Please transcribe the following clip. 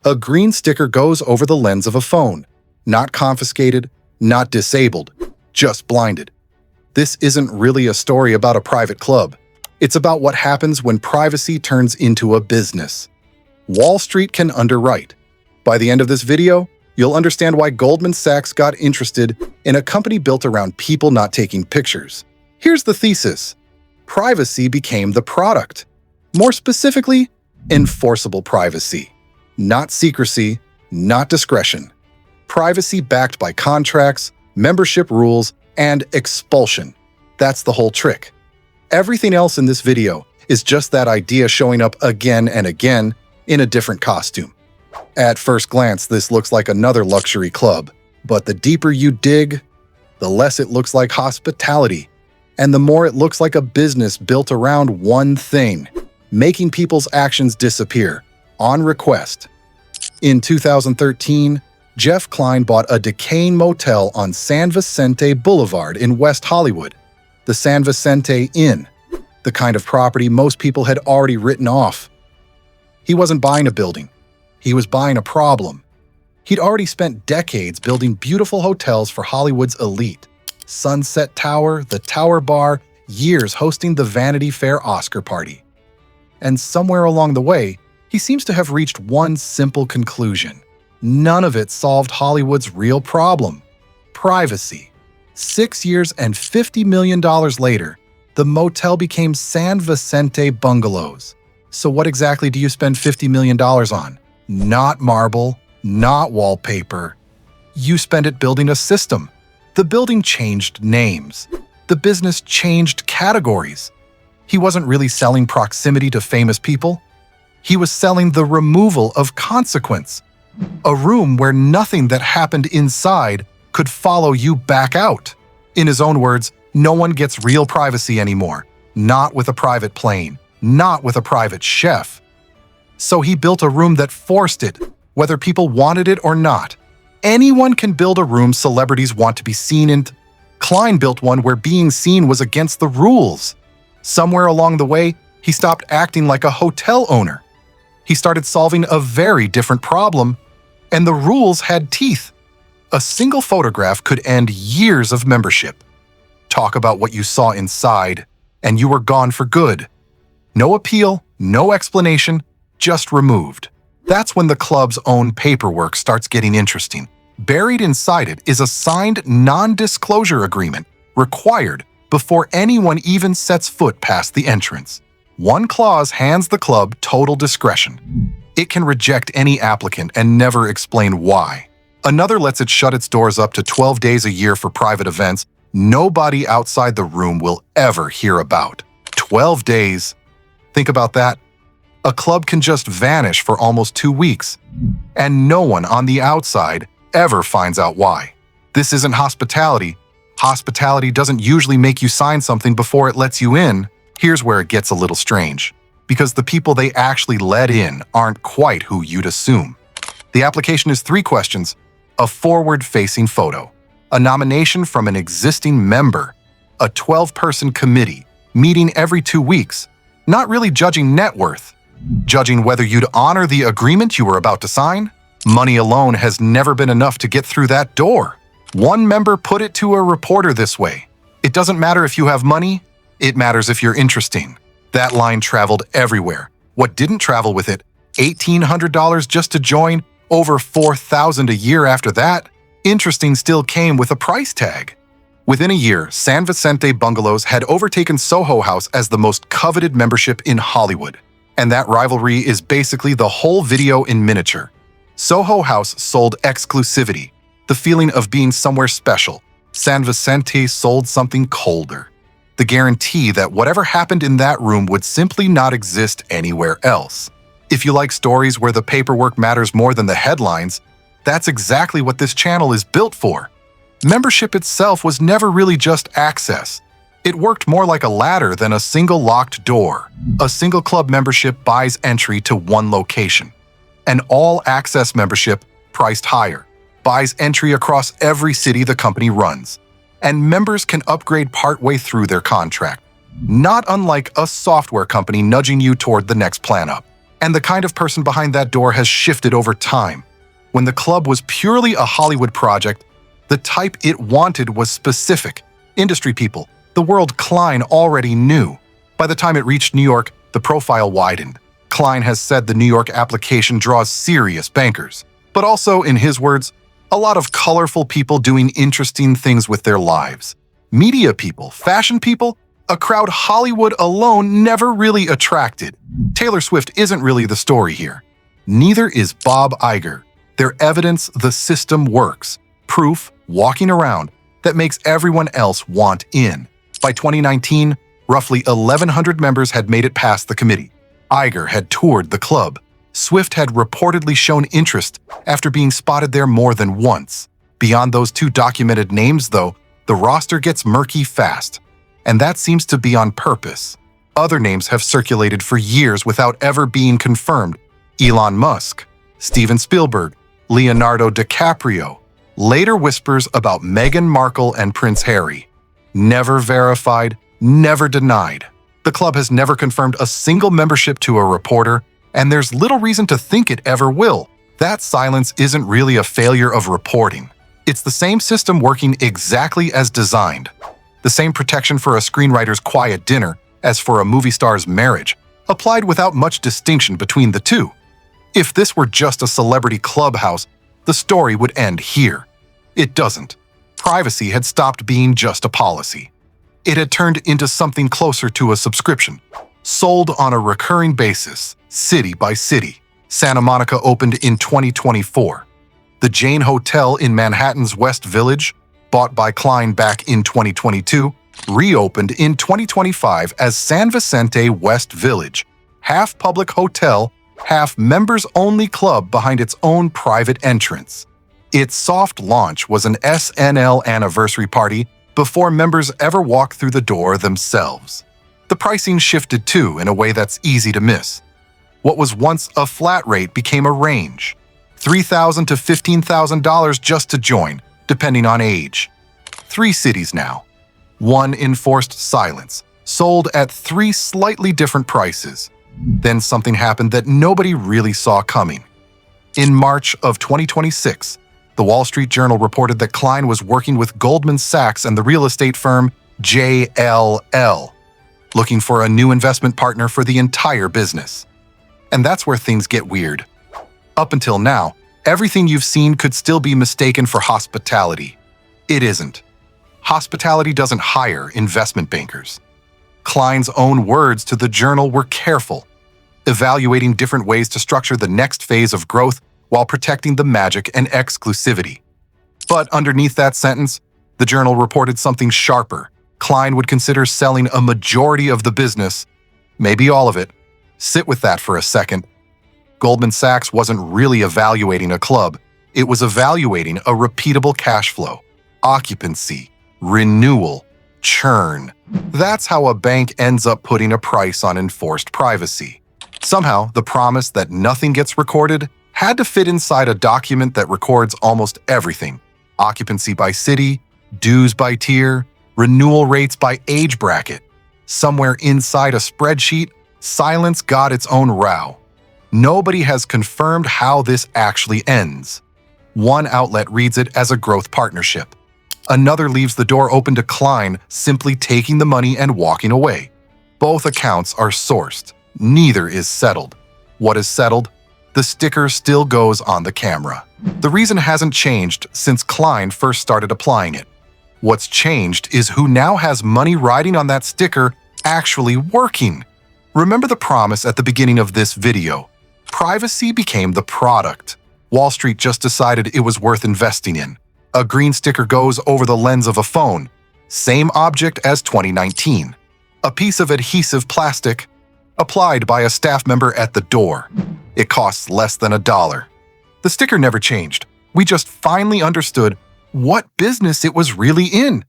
A green sticker goes over the lens of a phone. Not confiscated, not disabled, just blinded. This isn't really a story about a private club. It's about what happens when privacy turns into a business. Wall Street can underwrite. By the end of this video, you'll understand why Goldman Sachs got interested in a company built around people not taking pictures. Here's the thesis. Privacy became the product. More specifically, enforceable privacy. Not secrecy, not discretion. Privacy backed by contracts, membership rules, and expulsion. That's the whole trick. Everything else in this video is just that idea showing up again and again in a different costume. At first glance, this looks like another luxury club, but the deeper you dig, the less it looks like hospitality, and the more it looks like a business built around one thing, making people's actions disappear, on request. In 2013, Jeff Klein bought a decaying motel on San Vicente Boulevard in West Hollywood, the San Vicente Inn, the kind of property most people had already written off. He wasn't buying a building. He was buying a problem. He'd already spent decades building beautiful hotels for Hollywood's elite. Sunset Tower, the Tower Bar, years hosting the Vanity Fair Oscar party. And somewhere along the way, he seems to have reached one simple conclusion. None of it solved Hollywood's real problem: privacy. 6 years and $50 million later, the motel became San Vicente Bungalows. So what exactly do you spend $50 million on? Not marble, not wallpaper. You spend it building a system. The building changed names. The business changed categories. He wasn't really selling proximity to famous people. He was selling the removal of consequence. A room where nothing that happened inside could follow you back out. In his own words, no one gets real privacy anymore. Not with a private plane. Not with a private chef. So he built a room that forced it, whether people wanted it or not. Anyone can build a room celebrities want to be seen in. Klein built one where being seen was against the rules. Somewhere along the way, he stopped acting like a hotel owner. He started solving a very different problem, and the rules had teeth. A single photograph could end years of membership. Talk about what you saw inside, and you were gone for good. No appeal, no explanation, just removed. That's when the club's own paperwork starts getting interesting. Buried inside it is a signed non-disclosure agreement required before anyone even sets foot past the entrance. One clause hands the club total discretion. It can reject any applicant and never explain why. Another lets it shut its doors up to 12 days a year for private events nobody outside the room will ever hear about. 12 days. Think about that. A club can just vanish for almost 2 weeks, and no one on the outside ever finds out why. This isn't hospitality. Hospitality doesn't usually make you sign something before it lets you in. Here's where it gets a little strange, because the people they actually let in aren't quite who you'd assume. The application is 3 questions, a forward-facing photo, a nomination from an existing member, a 12-person committee, meeting every 2 weeks, not really judging net worth, judging whether you'd honor the agreement you were about to sign. Money alone has never been enough to get through that door. One member put it to a reporter this way: "It doesn't matter if you have money, it matters if you're interesting." That line traveled everywhere. What didn't travel with it? $1,800 just to join, over $4,000 a year after that. Interesting still came with a price tag. Within a year, San Vicente Bungalows had overtaken Soho House as the most coveted membership in Hollywood. And that rivalry is basically the whole video in miniature. Soho House sold exclusivity, the feeling of being somewhere special. San Vicente sold something colder, the guarantee that whatever happened in that room would simply not exist anywhere else. If you like stories where the paperwork matters more than the headlines, that's exactly what this channel is built for. Membership itself was never really just access. It worked more like a ladder than a single locked door. A single club membership buys entry to one location. An all-access membership, priced higher, buys entry across every city the company runs. And members can upgrade partway through their contract, not unlike a software company nudging you toward the next plan up. And the kind of person behind that door has shifted over time. When the club was purely a Hollywood project, the type it wanted was specific. Industry people, the world Klein already knew. By the time it reached New York, the profile widened. Klein has said the New York application draws serious bankers. But also, in his words, a lot of colorful people doing interesting things with their lives. Media people, fashion people, a crowd Hollywood alone never really attracted. Taylor Swift isn't really the story here. Neither is Bob Iger. They're evidence the system works. Proof, walking around, that makes everyone else want in. By 2019, roughly 1,100 members had made it past the committee. Iger had toured the club. Swift had reportedly shown interest after being spotted there more than once. Beyond those two documented names, though, the roster gets murky fast. And that seems to be on purpose. Other names have circulated for years without ever being confirmed. Elon Musk, Steven Spielberg, Leonardo DiCaprio. Later whispers about Meghan Markle and Prince Harry. Never verified, never denied. The club has never confirmed a single membership to a reporter, and there's little reason to think it ever will. That silence isn't really a failure of reporting. It's the same system working exactly as designed. The same protection for a screenwriter's quiet dinner as for a movie star's marriage, applied without much distinction between the two. If this were just a celebrity clubhouse, the story would end here. It doesn't. Privacy had stopped being just a policy. It had turned into something closer to a subscription, sold on a recurring basis, city by city. Santa Monica opened in 2024. The Jane Hotel in Manhattan's West Village, bought by Klein back in 2022, reopened in 2025 as San Vicente West Village, half public hotel, half members-only club behind its own private entrance. Its soft launch was an SNL anniversary party before members ever walked through the door themselves. The pricing shifted too in a way that's easy to miss. What was once a flat rate became a range, $3,000 to $15,000 just to join, depending on age. 3 cities now. 1 enforced silence, sold at 3 slightly different prices. Then something happened that nobody really saw coming. In March of 2026, the Wall Street Journal reported that Klein was working with Goldman Sachs and the real estate firm JLL, looking for a new investment partner for the entire business. And that's where things get weird. Up until now, everything you've seen could still be mistaken for hospitality. It isn't. Hospitality doesn't hire investment bankers. Klein's own words to the Journal were careful, evaluating different ways to structure the next phase of growth while protecting the magic and exclusivity. But underneath that sentence, the Journal reported something sharper. Klein would consider selling a majority of the business, maybe all of it. Sit with that for a second. Goldman Sachs wasn't really evaluating a club. It was evaluating a repeatable cash flow, occupancy, renewal, churn. That's how a bank ends up putting a price on enforced privacy. Somehow, the promise that nothing gets recorded had to fit inside a document that records almost everything. Occupancy by city, dues by tier, renewal rates by age bracket. Somewhere inside a spreadsheet, silence got its own row. Nobody has confirmed how this actually ends. One outlet reads it as a growth partnership. Another leaves the door open to Klein simply taking the money and walking away. Both accounts are sourced. Neither is settled. What is settled? The sticker still goes on the camera. The reason hasn't changed since Klein first started applying it. What's changed is who now has money riding on that sticker actually working. Remember the promise at the beginning of this video. Privacy became the product. Wall Street just decided it was worth investing in. A green sticker goes over the lens of a phone. Same object as 2019. A piece of adhesive plastic applied by a staff member at the door. It costs less than $1. The sticker never changed. We just finally understood what business it was really in.